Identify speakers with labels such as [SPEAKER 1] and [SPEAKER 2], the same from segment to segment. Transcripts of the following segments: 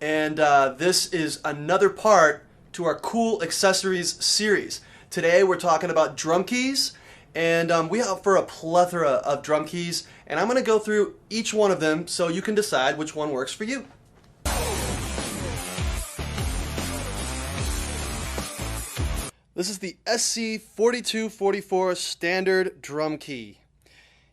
[SPEAKER 1] And this is another part to our cool accessories series. Today we're talking about drum keys, and we offer a plethora of drum keys, and I'm going to go through each one of them so you can decide which one works for you. This is the SC-4244 standard drum key.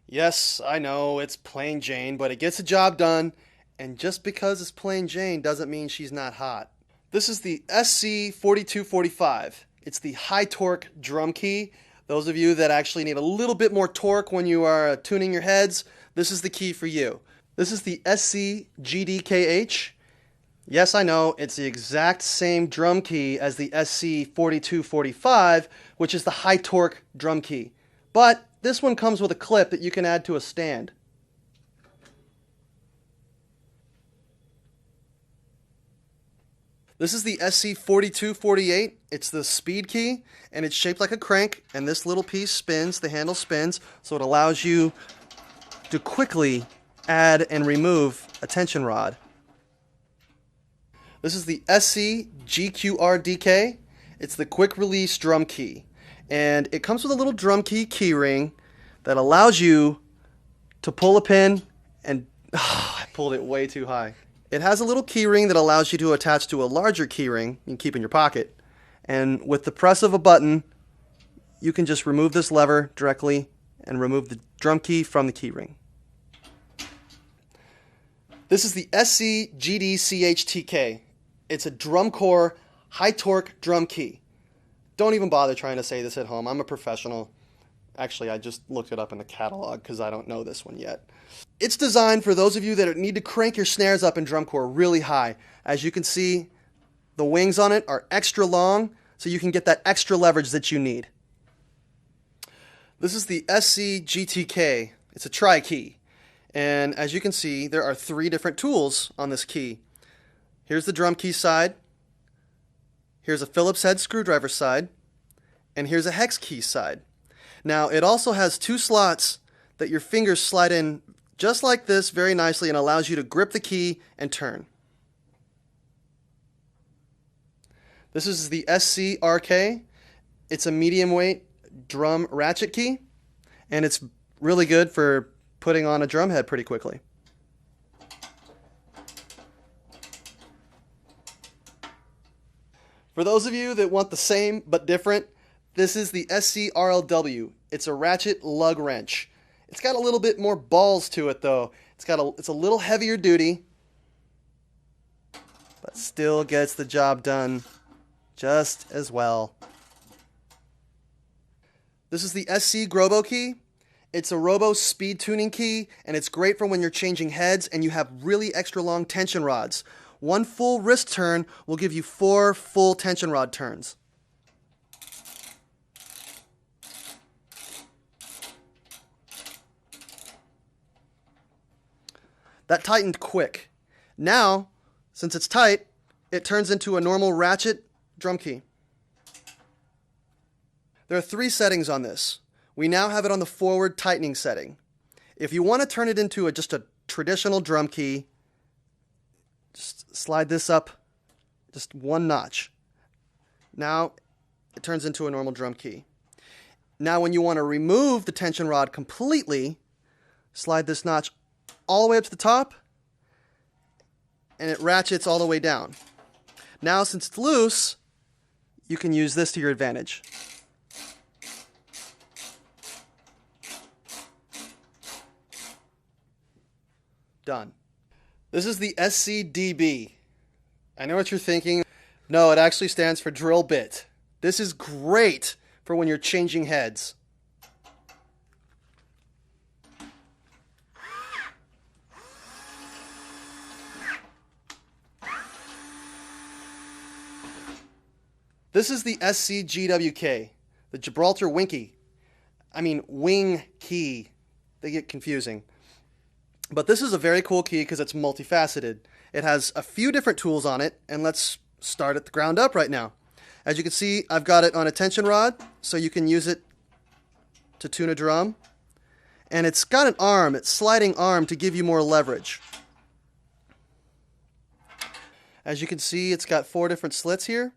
[SPEAKER 1] Yes, I know it's plain Jane, but it gets the job done, and just because it's plain Jane doesn't mean she's not hot. This is the SC-4245. It's the high torque drum key. Those of you that actually need a little bit more torque when you are tuning your heads, this is the key for you. This is the SC-GDCH. Yes, I know, it's the exact same drum key as the SC-4245, which is the high torque drum key. But this one comes with a clip that you can add to a stand. This is the SC-4248. It's the speed key, and it's shaped like a crank, and this little piece spins, the handle spins, so it allows you to quickly add and remove a tension rod. This is the SC-GDCHTK. It's the quick release drum key, and it comes with a little drum key keyring that allows you to pull a pin and I pulled it way too high. It has a little keyring that allows you to attach to a larger keyring you can keep in your pocket, and with the press of a button you can just remove this lever directly and remove the drum key from the keyring. This is the SC-GDCHTK. It's a drum core, high torque drum key. Don't even bother trying to say this at home. I'm a professional. Actually, I just looked it up in the catalog because I don't know this one yet. It's designed for those of you that need to crank your snares up in drum corps really high. As you can see, the wings on it are extra long, so you can get that extra leverage that you need. This is the SC-GTK. It's a tri-key. And as you can see, there are 3 different tools on this key. Here's the drum key side, here's a Phillips head screwdriver side, and here's a hex key side. Now it also has 2 slots that your fingers slide in just like this very nicely and allows you to grip the key and turn. This is the SC-RK. It's a medium weight drum ratchet key, and it's really good for putting on a drum head pretty quickly. For those of you that want the same but different, this is the SC-RLW. It's a ratchet lug wrench. It's got a little bit more balls to it though. It's a little heavier duty, but still gets the job done just as well. This is the SC-Grobo key. It's a robo speed tuning key, and it's great for when you're changing heads and you have really extra long tension rods. 1 full wrist turn will give you 4 full tension rod turns. That tightened quick. Now, since it's tight, it turns into a normal ratchet drum key. There are 3 settings on this. We now have it on the forward tightening setting. If you want to turn it into just a traditional drum key, just slide this up just 1 notch. Now it turns into a normal drum key. Now when you want to remove the tension rod completely, slide this notch all the way up to the top, and it ratchets all the way down. Now since it's loose, you can use this to your advantage. Done. This is the SC-DB. I know what you're thinking. No, it actually stands for drill bit. This is great for when you're changing heads. This is the SC-GWK, the Gibraltar wing key. They get confusing. But this is a very cool key because it's multifaceted. It has a few different tools on it, and let's start at the ground up right now. As you can see, I've got it on a tension rod, so you can use it to tune a drum. And it's got an arm, it's sliding arm to give you more leverage. As you can see, it's got 4 different slits here.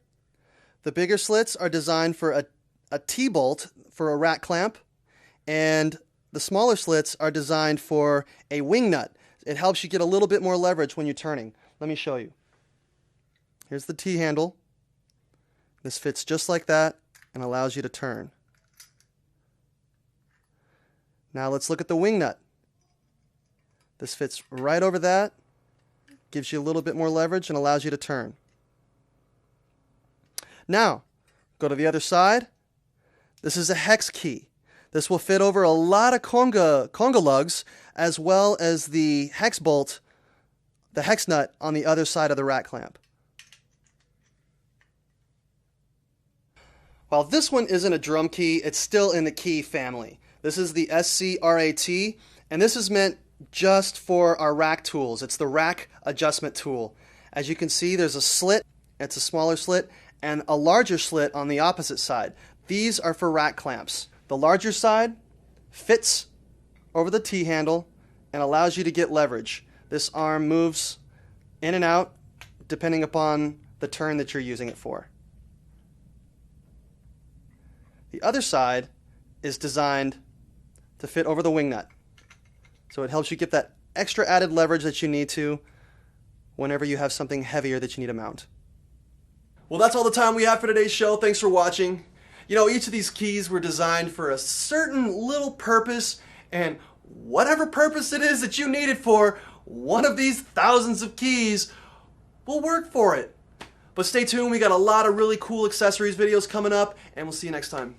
[SPEAKER 1] The bigger slits are designed for a T-bolt for a rack clamp, and the smaller slits are designed for a wing nut. It helps you get a little bit more leverage when you're turning. Let me show you. Here's the T-handle. This fits just like that and allows you to turn. Now let's look at the wing nut. This fits right over that, gives you a little bit more leverage and allows you to turn. Now, go to the other side. This is a hex key. This will fit over a lot of conga lugs, as well as the hex bolt, the hex nut on the other side of the rack clamp. While this one isn't a drum key, it's still in the key family. This is the SC-RAT, and this is meant just for our rack tools. It's the rack adjustment tool. As you can see, there's a slit, it's a smaller slit, and a larger slit on the opposite side. These are for rack clamps. The larger side fits over the T-handle and allows you to get leverage. This arm moves in and out depending upon the turn that you're using it for. The other side is designed to fit over the wing nut. So it helps you get that extra added leverage that you need to whenever you have something heavier that you need to mount. Well, that's all the time we have for today's show. Thanks for watching. You know, each of these keys were designed for a certain little purpose, and whatever purpose it is that you need it for, one of these thousands of keys will work for it. But stay tuned, we got a lot of really cool accessories videos coming up, and we'll see you next time.